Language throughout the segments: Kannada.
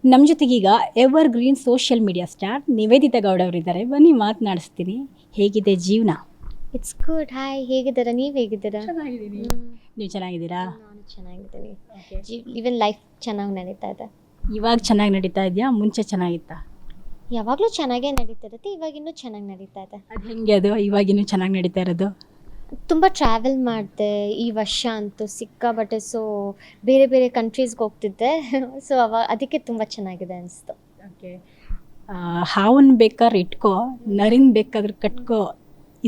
ನಮ್ಮ ಜೊತೆಗೀಗ evergreen social media star Nivedita Gowda ಅವರಿದ್ದಾರೆ. ಬನ್ನಿ ಮಾತನಾಡಿಸ್ತೀನಿ. ಹೇಗಿದೆ ಜೀವನ? It's good. ಹಾಯ್, ಹೇಗಿದ್ದೀರಾ? ನೀವು ಹೇಗಿದ್ದೀರಾ? ನೀವು ಚೆನ್ನಾಗಿದ್ದೀರಾ? ನಾನು ಚೆನ್ನಾಗಿದ್ದೀನಿ. ಈವನ್ ಲೈಫ್ ಚೆನ್ನಾಗಿ ನಡೀತಾ ಇದೆ. ಇವಾಗ ಚೆನ್ನಾಗಿ ನಡೀತಾ ಇದೆಯಾ? ಮುಂಚೆ ಚೆನ್ನಾಗಿತ್ತಾ? ಯಾವಾಗಲೂ ಚೆನ್ನಾಗೇ ನಡೀತಾ ಇರುತ್ತೆ, ಇವಾಗ ಇನ್ನೂ ಚೆನ್ನಾಗಿ ನಡೀತಾ ಇದೆ. ಅದು ಹೆಂಗೆ ಅದು ಇವಾಗಿನ್ನೂ ಚೆನ್ನಾಗಿ ನಡೀತಾ ಇರೋದು? ತುಂಬ ಟ್ರಾವೆಲ್ ಮಾಡಿದೆ ಈ ವರ್ಷ ಅಂತೂ ಸಿಕ್ಕಾಬಟ್ಟೆ. ಸೊ ಬೇರೆ ಬೇರೆ ಕಂಟ್ರೀಸ್ಗೆ ಹೋಗ್ತಿದ್ದೆ. ಸೊ ಅದಕ್ಕೆ ತುಂಬ ಚೆನ್ನಾಗಿದೆ ಅನಿಸ್ತು. ಓಕೆ. ಹಾವನ್ ಬೇಕಾದ್ರೆ ಇಟ್ಕೋ, ನರಿನ್ ಬೇಕಾದ್ರೆ ಕಟ್ಕೋ,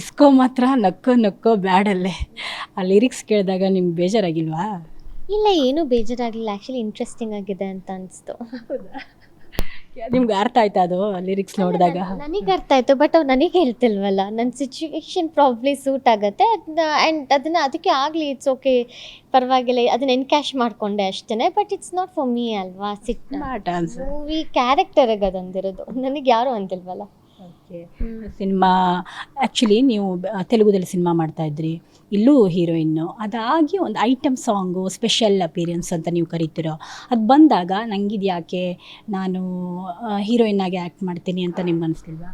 ಇಸ್ಕೋ ಮಾತ್ರ ನಕ್ಕೋ ನಕ್ಕೋ ಬ್ಯಾಡಲ್ಲೇ. ಆ ಲಿರಿಕ್ಸ್ ಕೇಳಿದಾಗ ನಿಮ್ಗೆ ಬೇಜಾರಾಗಿಲ್ವಾ? ಇಲ್ಲ, ಏನೂ ಬೇಜಾರಾಗಲಿಲ್ಲ. ಆ್ಯಕ್ಚುಲಿ ಇಂಟ್ರೆಸ್ಟಿಂಗ್ ಆಗಿದೆ ಅಂತ ಅನಿಸ್ತು. ನಿಮ್ಗೆ ಅರ್ಥ ಆಯ್ತಾ ಅದು ಲಿರಿಕ್ಸ್ ನೋಡಿದಾಗ? ನನಗೆ ಅರ್ಥ ಆಯಿತು, ಬಟ್ ಅವ್ರು ನನಗೆ ಹೇಳ್ತಿಲ್ವಲ್ಲ. ನನ್ನ ಸಿಚುವೇಶನ್ ಪ್ರಾಬ್ಲಿ ಸೂಟ್ ಆಗುತ್ತೆ ಆ್ಯಂಡ್ ಅದನ್ನು ಅದಕ್ಕೆ ಆಗಲಿ, ಇಟ್ಸ್ ಓಕೆ, ಪರವಾಗಿಲ್ಲ. ಅದನ್ನ ಎನ್ಕ್ಯಾಶ್ ಮಾಡಿಕೊಂಡೆ ಅಷ್ಟೇ. But it's not for me ಅಲ್ವಾ. ಮೂವಿ ಕ್ಯಾರೆಕ್ಟರಿಗೆ ಅದೊಂದಿರೋದು, ನನಗೆ ಯಾರೂ ಅಂತಿಲ್ವಲ್ಲ. ಓಕೆ. ಸಿನಿಮಾ ಆ್ಯಕ್ಚುಲಿ ನೀವು ತೆಲುಗುದಲ್ಲಿ ಸಿನಿಮಾ ಮಾಡ್ತಾಯಿದ್ರಿ, ಇಲ್ಲೂ ಹೀರೋಯಿನ್ನು. ಅದಾಗಿ ಒಂದು ಐಟಮ್ ಸಾಂಗು ಸ್ಪೆಷಲ್ ಅಪಿಯರೆನ್ಸ್ ಅಂತ ನೀವು ಕರಿತೀರೋ, ಅದು ಬಂದಾಗ ನಂಗಿದು ಯಾಕೆ ನಾನು ಹೀರೋಯಿನ್ನಾಗಿ ಆ್ಯಕ್ಟ್ ಮಾಡ್ತೀನಿ ಅಂತ ನಿಮ್ಗೆ ಅನಿಸ್ಲಿಲ್ವಾ?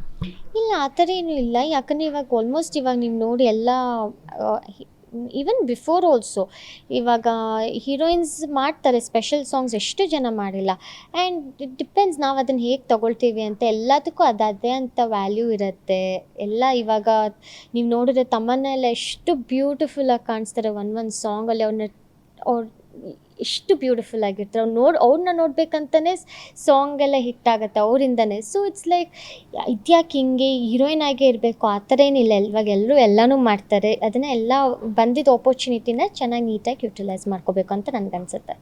ಇಲ್ಲ, ಆ ಥರ ಏನೂ ಇಲ್ಲ. ಯಾಕಂದರೆ ಇವಾಗ ಆಲ್ಮೋಸ್ಟ್ ಇವಾಗ ನೀವು ನೋಡಿ ಎಲ್ಲ ಈವನ್ ಬಿಫೋರ್ ಆಲ್ಸೋ ಇವಾಗ ಹೀರೋಯಿನ್ಸ್ ಮಾಡ್ತಾರೆ ಸ್ಪೆಷಲ್ ಸಾಂಗ್ಸ್, ಎಷ್ಟು ಜನ ಮಾಡಿಲ್ಲ. ಆ್ಯಂಡ್ ಇಟ್ ಡಿಪೆಂಡ್ಸ್ ನಾವು ಅದನ್ನು ಹೇಗೆ ತೊಗೊಳ್ತೀವಿ ಅಂತ. ಎಲ್ಲದಕ್ಕೂ ಅದೇ ಅಂತ ವ್ಯಾಲ್ಯೂ ಇರುತ್ತೆ ಎಲ್ಲ. ಇವಾಗ ನೀವು ನೋಡಿದ್ರೆ ತಮ್ಮನ್ನ ಎಲ್ಲ ಎಷ್ಟು ಬ್ಯೂಟಿಫುಲ್ಲಾಗಿ ಕಾಣಿಸ್ತಾರೆ ಒಂದು ಸಾಂಗಲ್ಲಿ. ಅವ್ರು ಎಷ್ಟು ಬ್ಯೂಟಿಫುಲ್ ಆಗಿರ್ತಾರೆ. ಅವ್ರನ್ನ ನೋಡ್ಬೇಕಂತಲೇ ಸಾಂಗ್ ಎಲ್ಲ ಹಿಟ್ ಆಗುತ್ತೆ ಅವರಿಂದನೇ. ಸೊ ಇಟ್ಸ್ ಲೈಕ್ ಇದ್ಯಾಕೆ ಹಿಂಗೆ ಹೀರೋಯಿನ್ ಆಗೇ ಇರಬೇಕು ಆ ಥರ ಏನಿಲ್ಲ. ಇವಾಗ ಎಲ್ಲರೂ ಎಲ್ಲನೂ ಮಾಡ್ತಾರೆ. ಅದನ್ನು ಎಲ್ಲ ಬಂದಿದ್ದ ಆಪರ್ಚುನಿಟಿನ ಚೆನ್ನಾಗಿ ನೀಟಾಗಿ ಯುಟಿಲೈಸ್ ಮಾಡ್ಕೋಬೇಕು ಅಂತ ನನಗನ್ಸುತ್ತೆ.